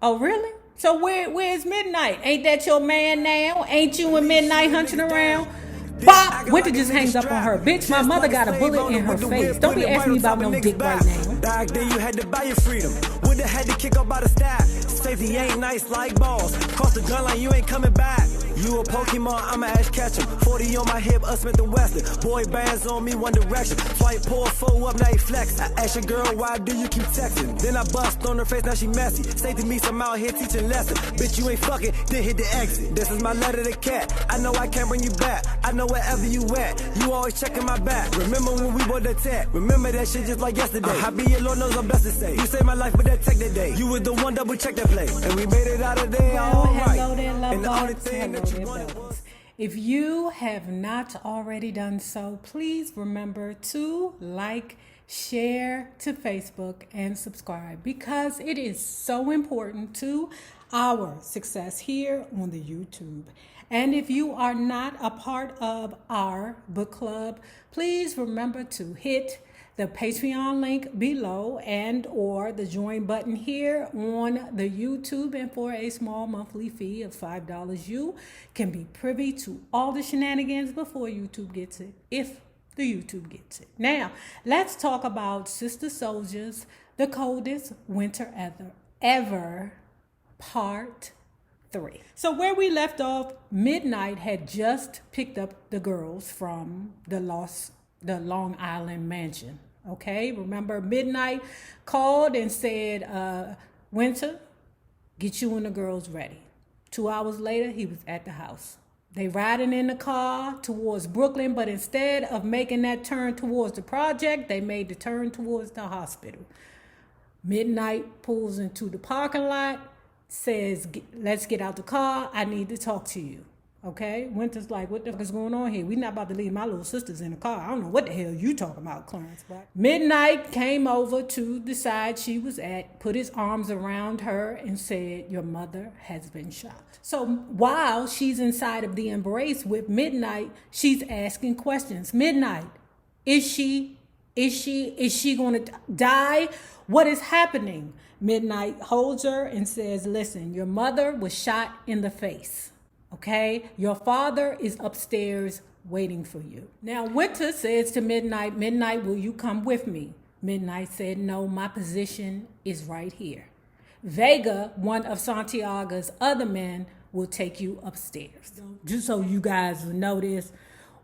Oh, really? So where's Midnight? Ain't that your man now? Ain't you and Midnight hunching around? Bop! Winter just hangs up on her. Bitch, my mother got a bullet in her face. Don't be asking me about no dick right now. Back then you had to buy your freedom. Woulda had to kick up by the staff. Safety ain't nice like balls. Cross the gun line, you ain't coming back. You a Pokemon, I'ma Ash Ketchum. 40 on my hip, Smith & Wesson. Boy bands on me, one direction. Swipe, pull, foe up, now you flex. I ask your girl, why do you keep texting? Then I bust on her face, now she messy. Say to me, some out here teaching lessons. Bitch, you ain't fucking, then hit the exit. This is my letter to cat. I know I can't bring you back. I know wherever you at, you always checking my back. Remember when we bought the tech? Remember that shit just like yesterday. I be your Lord knows I'm best to say. You saved my life with that tech that day. You was the one double check that play. And we made it out of there, alright. And the only thing that you wanted was... If you have not already done so, please remember to like, share to Facebook, and subscribe, because it is so important to our success here on the YouTube. And if you are not a part of our book club, please remember to hit the Patreon link below and or the join button here on the YouTube. And for a small monthly fee of $5, you can be privy to all the shenanigans before YouTube gets it, if the YouTube gets it. Now, let's talk about Sister Souljah's The Coldest Winter Ever Part 3. So where we left off, Midnight had just picked up the girls from the Long Island mansion. Okay, remember Midnight called and said, Winter, get you and the girls ready. 2 hours later, he was at the house. They riding in the car towards Brooklyn, but instead of making that turn towards the project, they made the turn towards the hospital. Midnight pulls into the parking lot, says, let's get out the car. I need to talk to you. Okay, Winter's like, what the fuck is going on here? We not about to leave my little sisters in the car. I don't know what the hell you talking about, Clarence. But Midnight came over to the side she was at, put his arms around her and said, your mother has been shot. So while she's inside of the embrace with Midnight, she's asking questions. Midnight, is she going to die? What is happening? Midnight holds her and says, listen, your mother was shot in the face. Okay, your father is upstairs waiting for you. Now, Winter says to Midnight, Midnight, will you come with me? Midnight said, no, my position is right here. Vega, one of Santiaga's other men, will take you upstairs. Just so you guys will notice,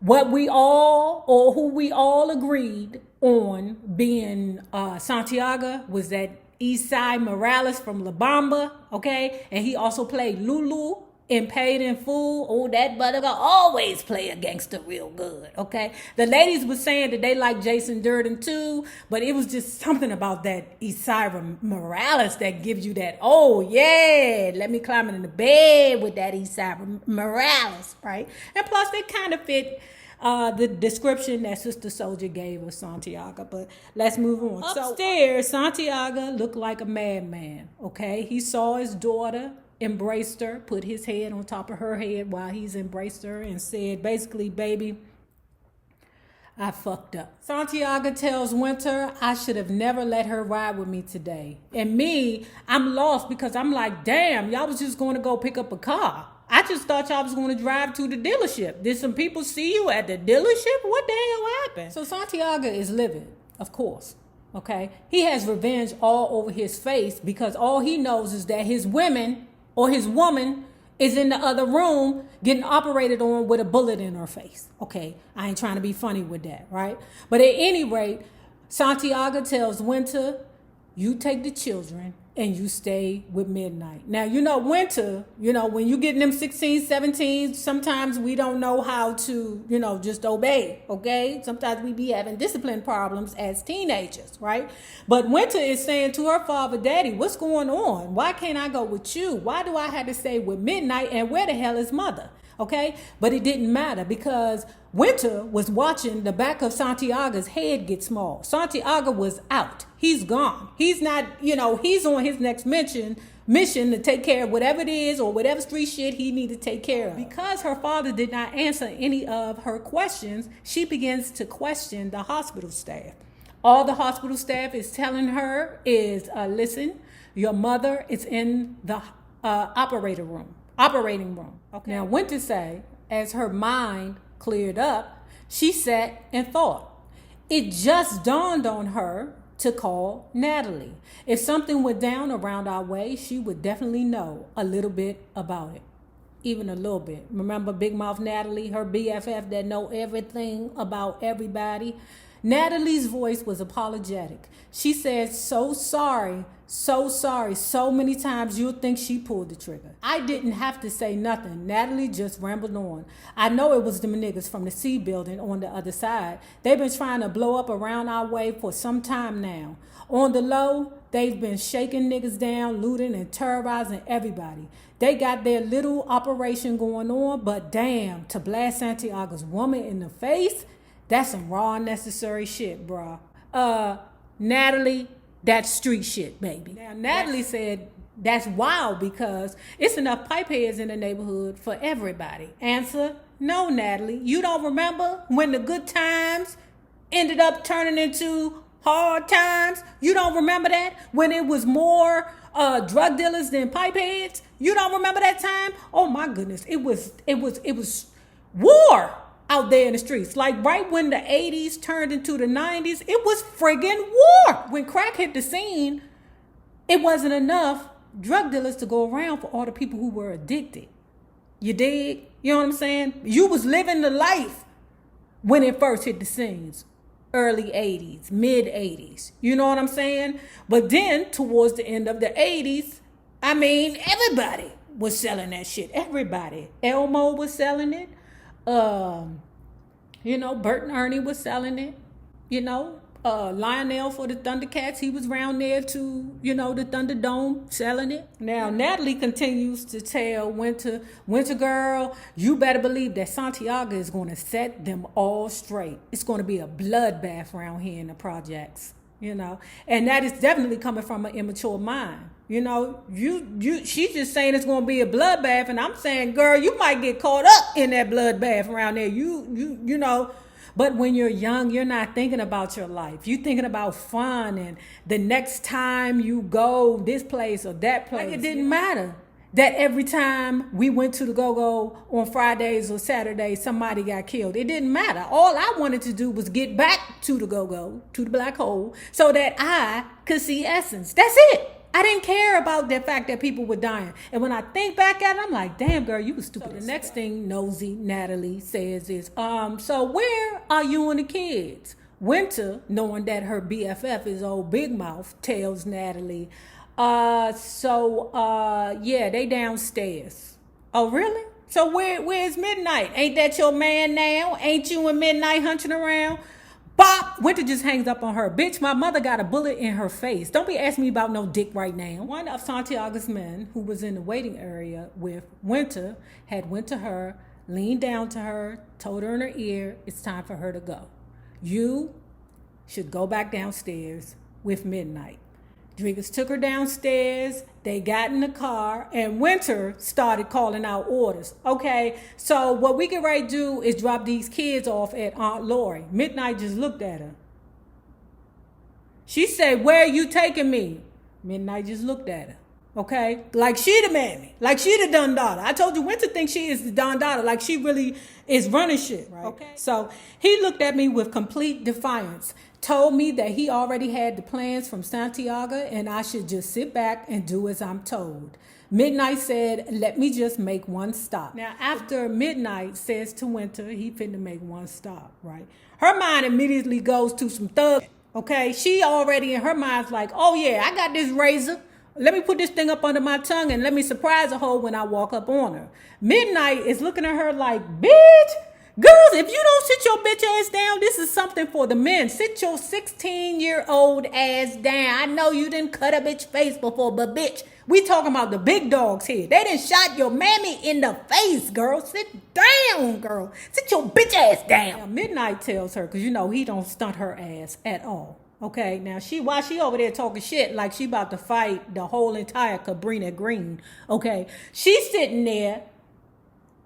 what we all, or who we all agreed on being Santiaga was that Eastside Morales from La Bamba, okay? And he also played Lulu in Paid in Full. Oh, that butter always play a gangster real good, okay? The ladies were saying that they like Jason Durden too, but it was just something about that Eastside Morales that gives you that, oh yeah, let me climb in the bed with that Eastside Morales, right? And plus they kind of fit the description that Sister Souljah gave of Santiaga, but let's move on. Upstairs, Santiaga looked like a madman, okay? He saw his daughter, embraced her, put his head on top of her head while he's embraced her and said, basically, baby, I fucked up. Santiaga tells Winter, I should have never let her ride with me today. And me, I'm lost because I'm like, damn, y'all was just going to go pick up a car. I just thought y'all was going to drive to the dealership. Did some people see you at the dealership? What the hell happened? So Santiaga is livid, of course. Okay? He has revenge all over his face because all he knows is that his women or his woman is in the other room getting operated on with a bullet in her face. Okay, I ain't trying to be funny with that, right? But at any rate, Santiaga tells Winter, you take the children and you stay with Midnight. Now, you know, Winter, you know, when you get in them 16, 17, sometimes we don't know how to, you know, just obey, okay? Sometimes we be having discipline problems as teenagers, right? But Winter is saying to her father, Daddy, what's going on? Why can't I go with you? Why do I have to stay with Midnight? And where the hell is Mother? Okay? But it didn't matter because Winter was watching the back of Santiaga's head get small. Santiaga was out. He's gone. He's not, you know, he's on his next mission to take care of whatever it is or whatever street shit he need to take care of. Because her father did not answer any of her questions, she begins to question the hospital staff. All the hospital staff is telling her is, listen, Your mother is in the operating room. Okay. Now, Winter say, as her mind cleared up, she sat and thought. It just dawned on her to call Natalie. If something went down around our way, she would definitely know a little bit about it. Even a little bit. Remember Big Mouth Natalie, her BFF that know everything about everybody? Natalie's voice was apologetic. She said, so sorry, so many times you'll think she pulled the trigger. I didn't have to say nothing. Natalie just rambled on. I know it was them niggas from the C building on the other side. They've been trying to blow up around our way for some time now. On the low, they've been shaking niggas down, looting and terrorizing everybody. They got their little operation going on, but damn, to blast Santiaga's woman in the face, that's some raw, unnecessary shit, bruh. Natalie, that's street shit, baby. Now, Natalie said that's wild because it's enough pipeheads in the neighborhood for everybody. Answer, no, Natalie. You don't remember when the good times ended up turning into hard times? You don't remember that? When it was more drug dealers than pipeheads? You don't remember that time? Oh my goodness. It was war out there in the streets. Like right when the 80s turned into the 90s, it was friggin' war. When crack hit the scene, it wasn't enough drug dealers to go around for all the people who were addicted. You dig? You know what I'm saying? You was living the life when it first hit the scenes. Early 80s, mid 80s. You know what I'm saying? But then towards the end of the 80s, I mean, everybody was selling that shit. Everybody. Elmo was selling it. Bert and Ernie was selling it. Lionel for the Thundercats, he was around there to, the Thunderdome selling it. Now, Natalie continues to tell Winter girl, you better believe that Santiaga is going to set them all straight. It's going to be a bloodbath around here in the projects, and that is definitely coming from an immature mind. She's just saying it's going to be a bloodbath, and I'm saying, girl, you might get caught up in that bloodbath around there. You know. But when you're young, you're not thinking about your life. You're thinking about fun and the next time you go this place or that place. Like it didn't matter that every time we went to the go-go on Fridays or Saturdays, somebody got killed. It didn't matter. All I wanted to do was get back to the go-go, to the black hole, so that I could see Essence. That's it. I didn't care about the fact that people were dying. And when I think back at it, I'm like, damn, girl, you was stupid. So the next thing nosy Natalie says is, so where are you and the kids? Winter, knowing that her BFF is old Big Mouth, tells Natalie, they downstairs. Oh, really? So where's Midnight? Ain't that your man now? Ain't you and Midnight hunching around? Bop! Winter just hangs up on her. Bitch, my mother got a bullet in her face. Don't be asking me about no dick right now. One of Santiaga's men who was in the waiting area with Winter had went to her, leaned down to her, told her in her ear, it's time for her to go. You should go back downstairs with Midnight. Driggers took her downstairs, they got in the car, and Winter started calling out orders. Okay, so what we get ready to do is drop these kids off at Aunt Lori. Midnight just looked at her. She said, where are you taking me? Midnight just looked at her. Okay, like she the mammy, like she the Don Dada. I told you, Winter thinks she is the Don Dada, like she really is running shit, right? Okay. So he looked at me with complete defiance, told me that he already had the plans from Santiaga and I should just sit back and do as I'm told. Midnight said, let me just make one stop. Now, after Midnight says to Winter, he finna make one stop, right? Her mind immediately goes to some thug, okay? She already in her mind's like, oh yeah, I got this razor. Let me put this thing up under my tongue and let me surprise a hoe when I walk up on her. Midnight is looking at her like, bitch, girls, if you don't sit your bitch ass down, this is something for the men. Sit your 16-year-old ass down. I know you didn't cut a bitch face before, but bitch, we talking about the big dogs here. They done shot your mammy in the face, girl. Sit down, girl. Sit your bitch ass down. Now, Midnight tells her, because he don't stunt her ass at all. Okay, now while she over there talking shit like she about to fight the whole entire Cabrini Green, okay, she's sitting there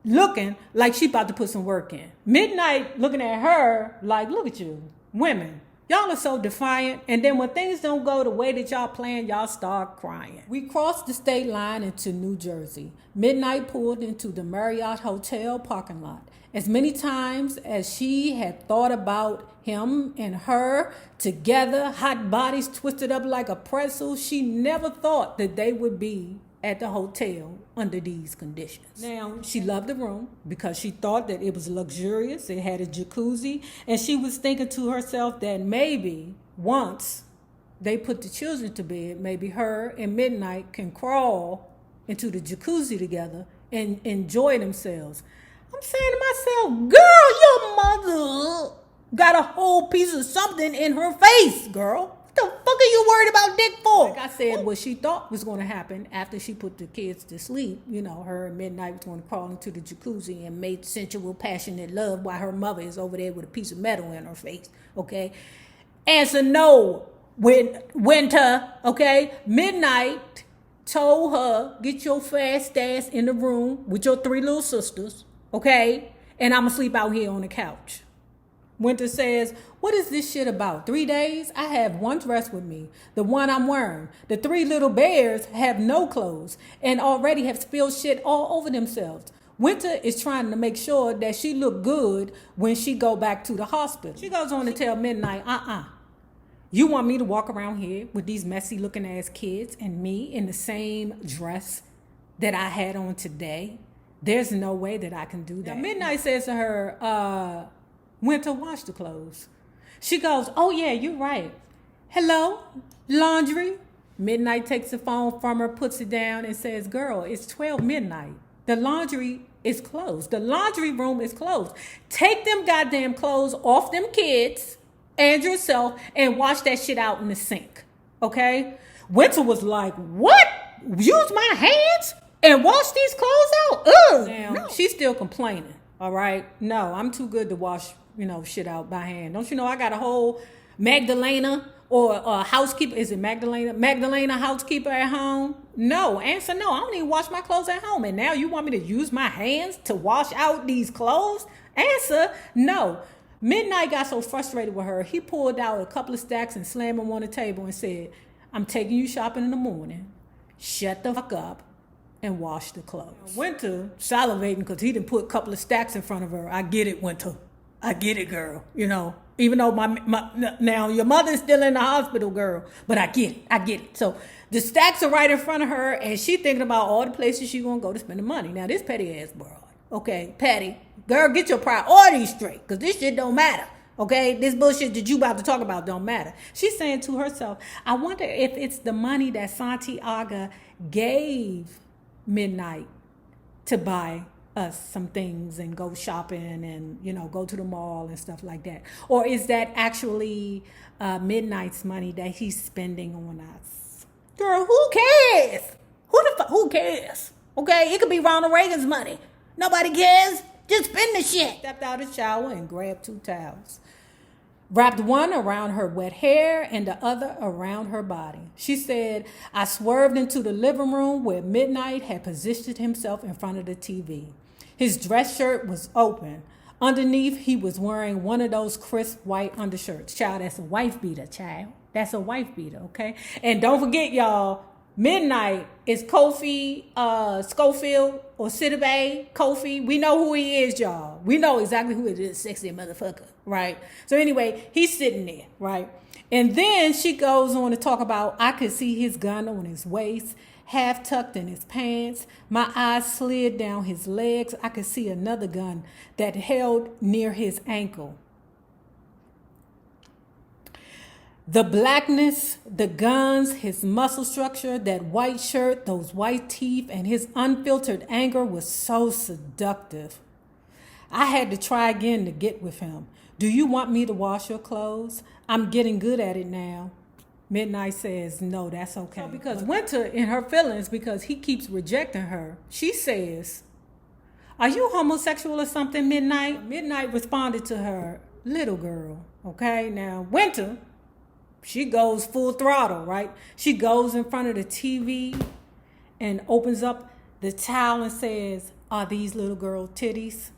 looking like she about to put some work in. Midnight looking at her like, look at you, women. Y'all are so defiant, and then when things don't go the way that y'all plan, y'all start crying. We crossed the state line into New Jersey. Midnight pulled into the Marriott Hotel parking lot. As many times as she had thought about him and her together, hot bodies twisted up like a pretzel, she never thought that they would be at the hotel under these conditions. Now, she loved the room because she thought that it was luxurious. It had a jacuzzi, and she was thinking to herself that maybe once they put the children to bed, maybe her and Midnight can crawl into the jacuzzi together and enjoy themselves. I'm saying to myself, girl, your mother got a whole piece of something in her face, girl. What the fuck are you worried about dick for? Like I said, what she thought was going to happen after she put the kids to sleep, you know, her and Midnight was going to crawl into the jacuzzi and make sensual, passionate love while her mother is over there with a piece of metal in her face, okay? Answer no, Winter, okay? Midnight told her, get your fast ass in the room with your 3 little sisters, okay? And I'm going to sleep out here on the couch. Winter says, what is this shit about? 3 days? I have one dress with me, the one I'm wearing. The 3 little bears have no clothes and already have spilled shit all over themselves. Winter is trying to make sure that she look good when she go back to the hospital. She goes on to tell Midnight, you want me to walk around here with these messy looking ass kids and me in the same dress that I had on today? There's no way that I can do that. Now, Midnight says to her, Winter, wash the clothes. She goes, oh yeah, you're right. Hello, laundry. Midnight takes the phone from her, puts it down and says, girl, it's 12 midnight. The laundry is closed. The laundry room is closed. Take them goddamn clothes off them kids and yourself and wash that shit out in the sink. Okay? Winter was like, what? Use my hands and wash these clothes out? Ugh. Now, no. She's still complaining. All right? No, I'm too good to wash, shit out by hand. Don't you know I got a whole Magdalena or a housekeeper? Is it Magdalena? Magdalena housekeeper at home? No. Answer no. I don't even wash my clothes at home. And now you want me to use my hands to wash out these clothes? Answer no. Midnight got so frustrated with her, he pulled out a couple of stacks and slammed them on the table and said, I'm taking you shopping in the morning. Shut the fuck up and wash the clothes. Winter salivating because he didn't put a couple of stacks in front of her. I get it, Winter. I get it, girl. Even though now your mother's still in the hospital, girl, but I get it. So the stacks are right in front of her, and she thinking about all the places she gonna go to spend the money. Now this petty ass broad, okay, Patty, girl, get your priorities straight, because this shit don't matter. Okay, this bullshit that you about to talk about don't matter. She's saying to herself, I wonder if it's the money that Santiaga gave Midnight to buy us some things and go shopping and, go to the mall and stuff like that. Or is that actually Midnight's money that he's spending on us? Girl, who cares? Who cares? Okay, it could be Ronald Reagan's money. Nobody cares. Just spend the shit. Stepped out of the shower and grabbed 2 towels. Wrapped one around her wet hair and the other around her body. She said, I swerved into the living room where Midnight had positioned himself in front of the TV. His dress shirt was open. Underneath, he was wearing one of those crisp white undershirts. Child, that's a wife beater, child. That's a wife beater, okay? And don't forget, y'all, Midnight is Kofi Schofield or Sidibe Kofi. We know who he is, y'all. We know exactly who it is, sexy motherfucker, right? So anyway, he's sitting there, right? And then she goes on to talk about, I could see his gun on his waist, half tucked in his pants. My eyes slid down his legs. I could see another gun that held near his ankle. The blackness, the guns, his muscle structure, that white shirt, those white teeth, and his unfiltered anger was so seductive. I had to try again to get with him. Do you want me to wash your clothes? I'm getting good at it now. Midnight says, no, that's okay. So because Winter, in her feelings, because he keeps rejecting her, she says, are you homosexual or something, Midnight? Midnight responded to her, little girl, okay? Now, Winter, she goes full throttle, right? She goes in front of the TV and opens up the towel and says, are these little girl titties?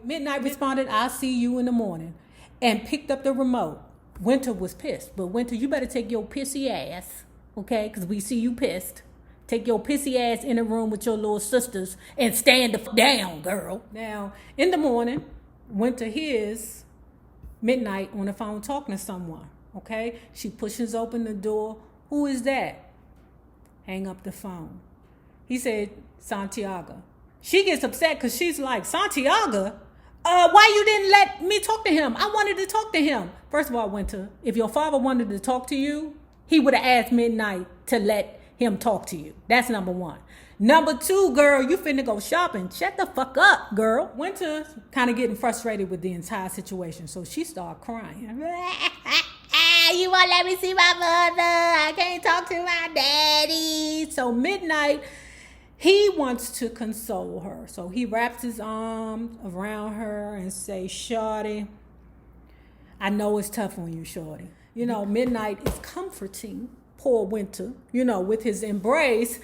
Midnight responded, I'll see you in the morning, and picked up the remote. Winter was pissed. But Winter, you better take your pissy ass, okay? Because we see you pissed. Take your pissy ass in the room with your little sisters and stand down, girl. Now, in the morning, Winter hears Midnight on the phone talking to someone, okay? She pushes open the door. Who is that? Hang up the phone. He said, Santiaga. She gets upset because she's like, Santiaga? Why you didn't let me talk to him? I wanted to talk to him. First of all, Winter, if your father wanted to talk to you, he would have asked Midnight to let him talk to you. That's number one. Number two, girl, you finna go shopping. Shut the fuck up, girl. Winter kind of getting frustrated with the entire situation, so she started crying. You won't let me see my mother. I can't talk to my daddy. So Midnight, he wants to console her. So he wraps his arm around her and say, Shorty, I know it's tough on you, Shorty. You know, Midnight is comforting poor Winter, you know, with his embrace.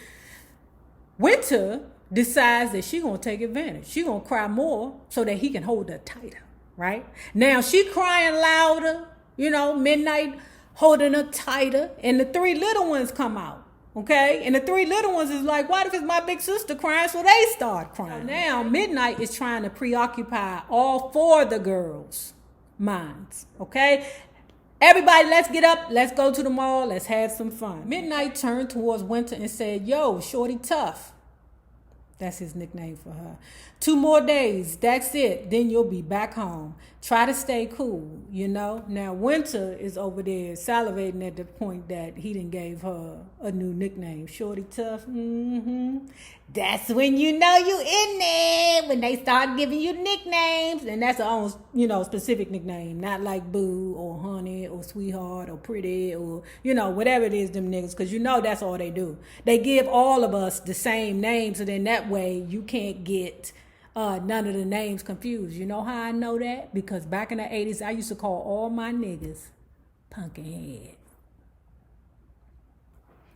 Winter decides that she's going to take advantage. She's going to cry more so that he can hold her tighter, right? Now she crying louder, you know, Midnight holding her tighter, and the three little ones come out, okay? And the three little ones is like, what if it's my big sister crying? So they start crying. So now Midnight is trying to preoccupy all four of the girls' minds, okay? Everybody, let's get up. Let's go to the mall. Let's have some fun. Midnight turned towards Winter and said, yo, Shorty Tough. That's his nickname for her. 2 more days. That's it. Then you'll be back home. Try to stay cool, you know. Now, Winter is over there salivating at the point that he done gave her a new nickname. Shorty Tough. That's when you know you in there. When they start giving you nicknames. And that's their own, you know, specific nickname. Not like Boo or Honey or Sweetheart or Pretty or, you know, whatever it is, them niggas. Because you know that's all they do. They give all of us the same names. And then that way you can't get none of the names confused. You know how I know that? Because back in the 80s, I used to call all my niggas Pumpkinhead.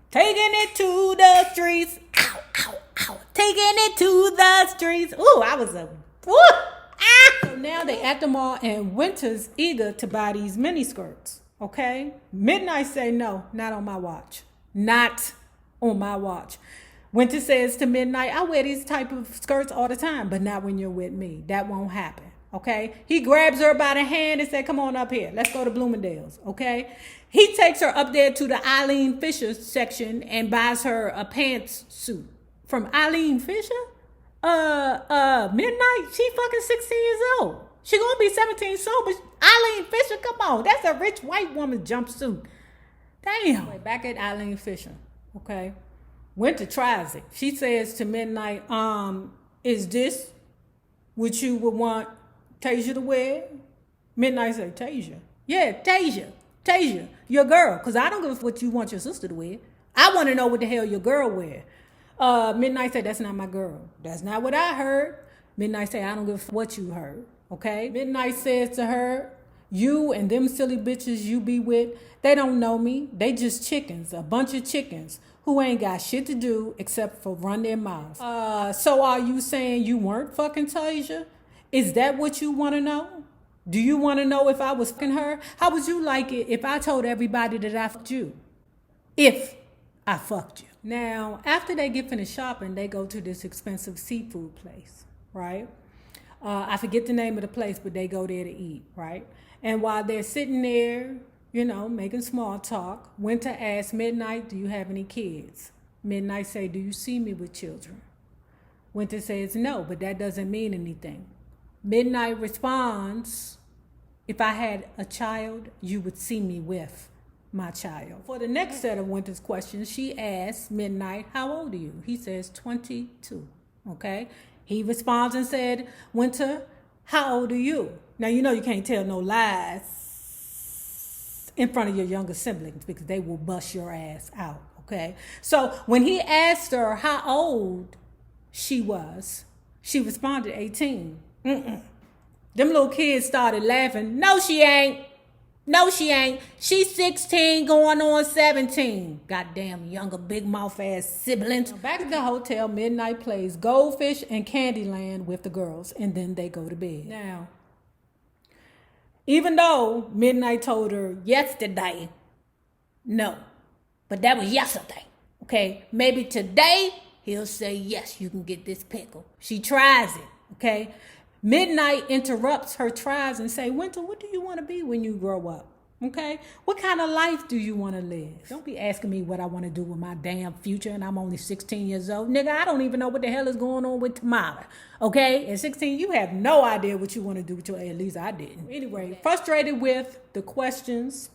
Taking it to the streets. Ow, ow, ow. Taking it to the streets. Ooh, I was a... Woo! Ah! So now they at the mall and Winter's eager to buy these mini skirts. Okay? Midnight say, no, not on my watch. Not on my watch. Winter says to Midnight, I wear these type of skirts all the time, but not when you're with me. That won't happen, okay? He grabs her by the hand and said, come on up here. Let's go to Bloomingdale's, okay? He takes her up there to the Eileen Fisher section and buys her a pantsuit. From Eileen Fisher? Midnight, she fucking 16 years old. She gonna be 17 soon, but Eileen Fisher, come on. That's a rich white woman's jumpsuit. Damn. Wait, back at Eileen Fisher, okay? Winter tries it. She says to Midnight, is this what you would want Tasia to wear? Midnight say, Tasia? Yeah, Tasia, your girl. Because I don't give a what you want your sister to wear. I want to know what the hell your girl wear. Midnight said, that's not my girl. That's not what I heard. Midnight say, I don't give a what you heard. Okay? Midnight says to her, you and them silly bitches you be with, they don't know me. They just chickens, a bunch of chickens who ain't got shit to do except for run their mouths. So are you saying you weren't fucking Tasia? Is that what you want to know? Do you want to know if I was fucking her? How would you like it if I told everybody that I fucked you? If I fucked you. Now, after they get finished shopping, they go to this expensive seafood place, right? I forget the name of the place, but they go there to eat, right? And while they're sitting there, you know, making small talk, Winter asks Midnight, do you have any kids? Midnight say, do you see me with children? Winter says, no, but that doesn't mean anything. Midnight responds, if I had a child, you would see me with my child. For the next set of Winter's questions, she asks Midnight, how old are you? He says 22, okay? He responds and said, Winter, how old are you? Now, you know you can't tell no lies in front of your younger siblings because they will bust your ass out, okay? So when he asked her how old she was, she responded 18. Them little kids started laughing. No, she ain't. No, she ain't. She's 16 going on 17. Goddamn younger big mouth ass siblings. Now, back at the hotel, Midnight plays Goldfish and Candyland with the girls, and then they go to bed. Now, Even though Midnight told her yesterday, no. But that was yesterday. Okay? Maybe today he'll say, yes, you can get this pickle. She tries it. Okay? Midnight interrupts her tries and say, Winter, what do you want to be when you grow up? Okay? What kind of life do you want to live? Don't be asking me what I want to do with my damn future and I'm only 16 years old. Nigga, I don't even know what the hell is going on with tomorrow. Okay? At 16, you have no idea what you want to do with your, at least I didn't. Anyway, frustrated with the questions,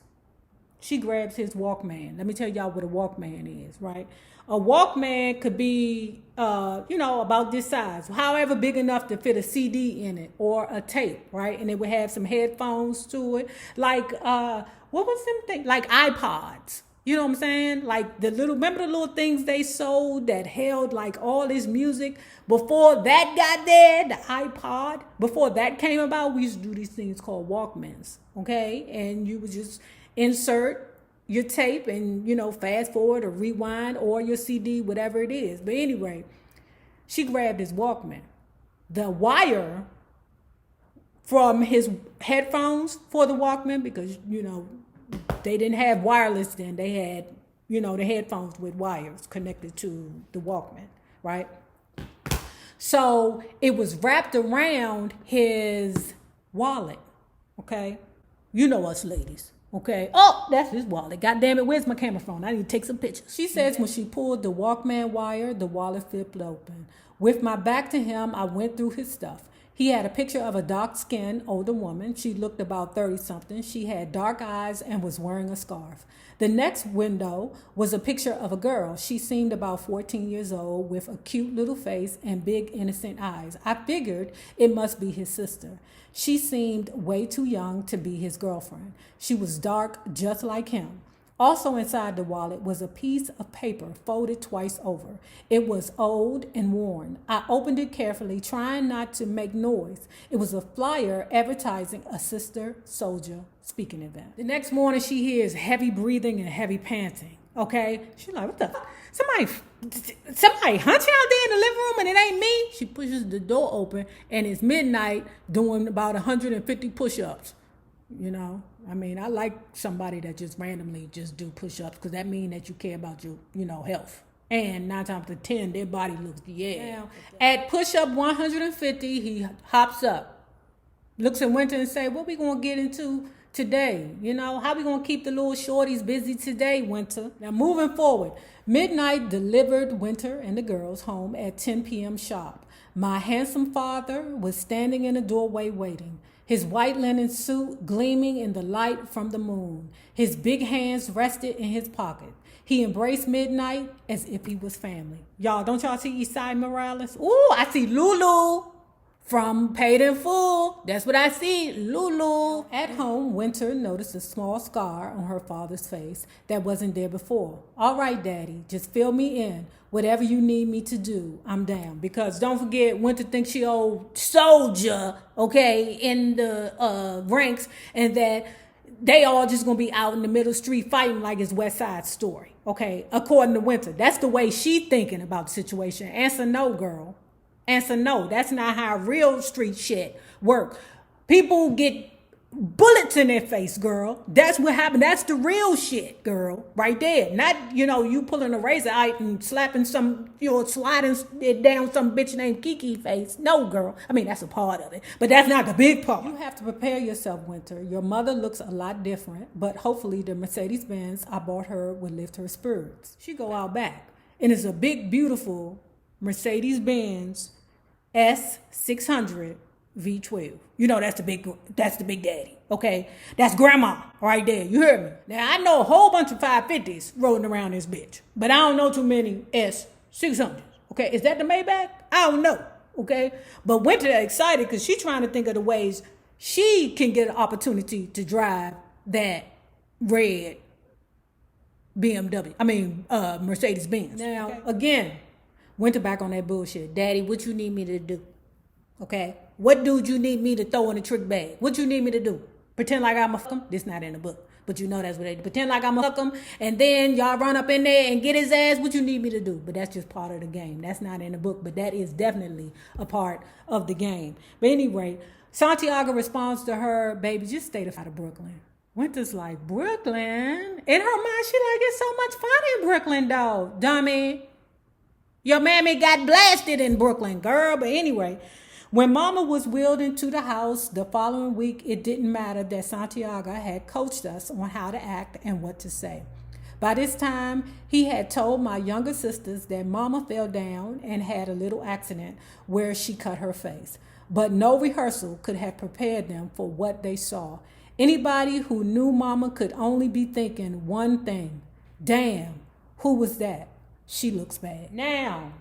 she grabs his Walkman. Let me tell y'all what a Walkman is, right? A Walkman could be, about this size, however big enough to fit a CD in it or a tape, right? And it would have some headphones to it. Like, what was them things? Like iPods. You know what I'm saying? Like remember the little things they sold that held like all this music? Before that got there, the iPod, before that came about, we used to do these things called Walkmans, okay? And you would just insert your tape and, fast forward or rewind or your CD, whatever it is. But anyway, she grabbed his Walkman. The wire from his headphones for the Walkman, because, they didn't have wireless then. They had, the headphones with wires connected to the Walkman, right? So it was wrapped around his wallet, okay? You know us ladies. Okay. Oh, that's his wallet. God damn it. Where's my camera phone? I need to take some pictures. She says when she pulled the Walkman wire, the wallet flipped open. With my back to him, I went through his stuff. He had a picture of a dark-skinned older woman. She looked about 30-something. She had dark eyes and was wearing a scarf. The next window was a picture of a girl. She seemed about 14 years old with a cute little face and big innocent eyes. I figured it must be his sister. She seemed way too young to be his girlfriend. She was dark just like him. Also inside the wallet was a piece of paper folded twice over. It was old and worn. I opened it carefully, trying not to make noise. It was a flyer advertising a Sister Souljah speaking event. The next morning, she hears heavy breathing and heavy panting. Okay? She's like, what the fuck? Somebody hunting out there in the living room and it ain't me? She pushes the door open and it's Midnight doing about 150 push-ups. I like somebody that just randomly just do push-ups because that means that you care about your, health. And 9 times out of 10, their body looks, At push-up 150, he hops up, looks at Winter and say, what we going to get into today? How we going to keep the little shorties busy today, Winter? Now, moving forward, Midnight delivered Winter and the girls home at 10 p.m. sharp. My handsome father was standing in the doorway waiting. His white linen suit gleaming in the light from the moon. His big hands rested in his pocket. He embraced Midnight as if he was family. Y'all, don't y'all see Eastside Morales? Ooh, I see Lulu from Paid in Full. That's what I see, Lulu. At home, Winter noticed a small scar on her father's face that wasn't there before. All right, Daddy, just fill me in. Whatever you need me to do, I'm down. Because don't forget, Winter thinks she old Souljah, okay, in the ranks, and that they all just gonna be out in the middle of the street fighting like it's West Side Story, okay, according to Winter. That's the way she thinking about the situation. Answer no, girl. Answer no. That's not how real street shit work. People get bullets in their face, girl. That's what happened. That's the real shit, girl, right there. Not, you pulling a razor out and slapping some, sliding it down some bitch named Kiki face. No, girl. That's a part of it, but that's not the big part. You have to prepare yourself, Winter. Your mother looks a lot different, but hopefully the Mercedes-Benz I bought her will lift her spirits. She go out back, and it's a big, beautiful Mercedes-Benz S600 V12. That's the big daddy. Okay. That's grandma right there. You heard me. Now I know a whole bunch of 550s rolling around this bitch, but I don't know too many S600s. Okay. Is that the Maybach? I don't know. Okay. But Winter excited because she's trying to think of the ways she can get an opportunity to drive that red Mercedes-Benz. Now, again, Winter back on that bullshit. Daddy, what you need me to do? Okay? What dude you need me to throw in the trick bag? What you need me to do? Pretend like I'm a fuck him? This not in the book. But you know that's what they do. Pretend like I'm gonna fuck him, and then y'all run up in there and get his ass. What you need me to do? But that's just part of the game. That's not in the book, but that is definitely a part of the game. But anyway, Santiaga responds to her, baby, just stay out of Brooklyn. Winter's like, Brooklyn? In her mind, she like, it's so much fun in Brooklyn, though, dummy. Your mammy got blasted in Brooklyn, girl. But anyway, when Mama was wheeled into the house the following week, it didn't matter that Santiago had coached us on how to act and what to say. By this time, he had told my younger sisters that Mama fell down and had a little accident where she cut her face. But no rehearsal could have prepared them for what they saw. Anybody who knew Mama could only be thinking one thing. Damn, who was that? She looks bad. Now,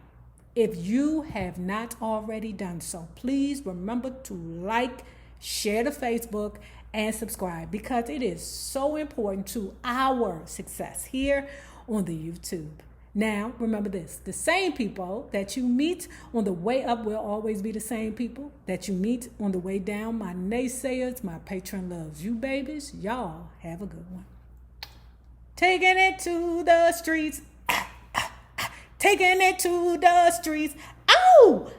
if you have not already done so, please remember to like, share to Facebook, and subscribe because it is so important to our success here on the YouTube. Now, remember this, the same people that you meet on the way up will always be the same people that you meet on the way down. My naysayers, my patron loves you babies. Y'all have a good one. Taking it to the streets. Taking it to the streets. Oh!